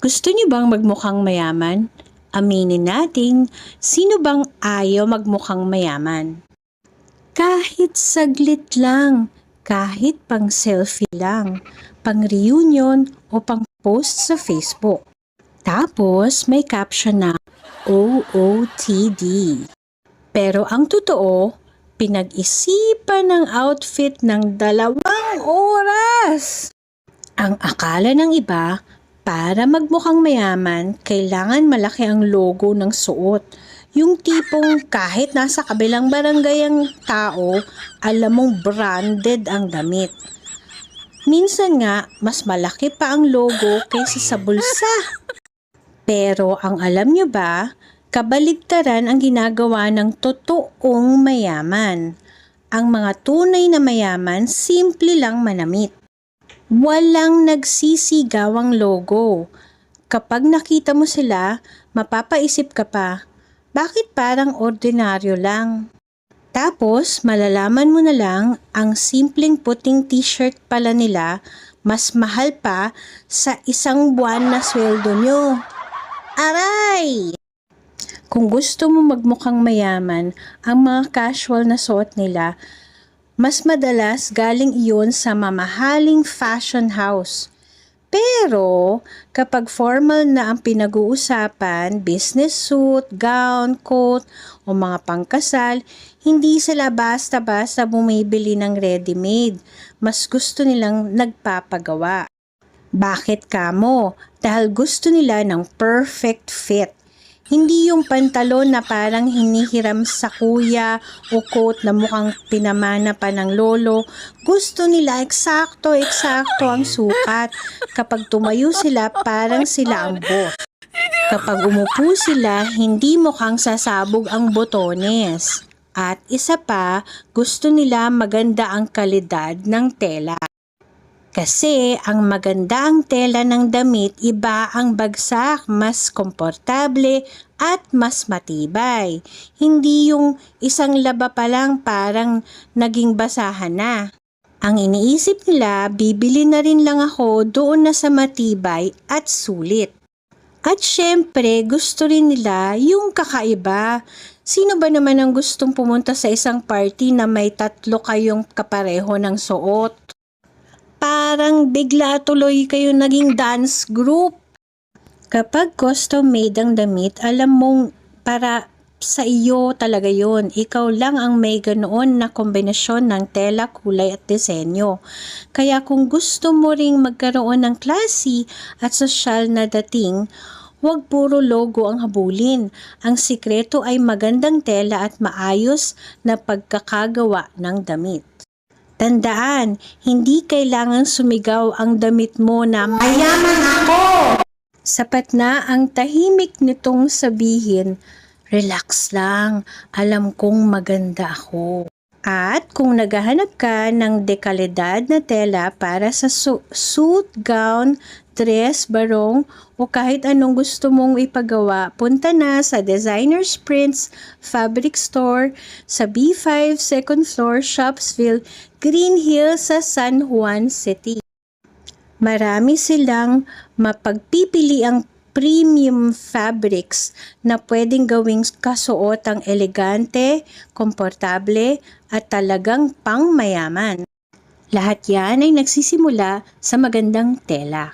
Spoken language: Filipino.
Gusto niyo bang magmukhang mayaman? Aminin natin, sino bang ayaw magmukhang mayaman? Kahit saglit lang, kahit pang selfie lang, pang reunion o pang post sa Facebook. Tapos may caption na OOTD. Pero ang totoo, pinag-isipan ng outfit ng 2 oras. Ang akala ng iba, para magmukhang mayaman, kailangan malaki ang logo ng suot. Yung tipong kahit nasa kabilang barangay ang tao, alam mong branded ang damit. Minsan nga, mas malaki pa ang logo kaysa sa bulsa. Pero ang alam nyo ba, kabaligtaran ang ginagawa ng totoong mayaman. Ang mga tunay na mayaman, simple lang manamit. Walang nagsisigaw ang logo. Kapag nakita mo sila, mapapaisip ka pa, bakit parang ordinaryo lang? Tapos, malalaman mo na lang, ang simpleng puting t-shirt pala nila, mas mahal pa sa 1 buwan na sweldo nyo. Aray! Kung gusto mo magmukhang mayaman, ang mga casual na suot nila, mas madalas galing iyon sa mamahaling fashion house. Pero kapag formal na ang pinag-uusapan, business suit, gown, coat o mga pangkasal, hindi sila basta-basta bumibili ng ready-made. Mas gusto nilang nagpapagawa. Bakit kamo? Dahil gusto nila ng perfect fit. Hindi yung pantalon na parang hinihiram sa kuya o coat na mukhang pinamana pa ng lolo. Gusto nila eksakto ang sukat. Kapag tumayo sila, parang sila ang boss. Kapag umupo sila, hindi mukhang sasabog ang botones. At isa pa, gusto nila maganda ang kalidad ng tela. Kasi ang maganda ang tela ng damit, iba ang bagsak, mas komportable at mas matibay. Hindi yung isang laba pa lang parang naging basahan na. Ang iniisip nila, bibili na rin lang ako doon na sa matibay at sulit. At syempre, gusto rin nila yung kakaiba. Sino ba naman ang gustong pumunta sa isang party na may 3 kayong kapareho ng suot? Parang bigla tuloy kayo naging dance group. Kapag custom-made ang damit, alam mong para sa iyo talaga yon. Ikaw lang ang may ganoon na kombinasyon ng tela, kulay at disenyo. Kaya kung gusto mo ring magkaroon ng classy at sosyal na dating, huwag puro logo ang habulin. Ang sikreto ay magandang tela at maayos na pagkakagawa ng damit. Tandaan, hindi kailangan sumigaw ang damit mo na mayaman ako! Sapat na ang tahimik nitong sabihin, relax lang, alam kong maganda ako. At kung naghahanap ka ng dekalidad na tela para sa suit, gown, dress, barong o kahit anong gusto mong ipagawa, punta na sa Designer's Prints Fabric Store sa B5 2nd floor, Shopsville, Green Hills sa San Juan City. Marami silang mapagpipiliang premium fabrics na pwedeng gawing kasuotang elegante, komportable at talagang pangmayaman. Lahat yan ay nagsisimula sa magandang tela.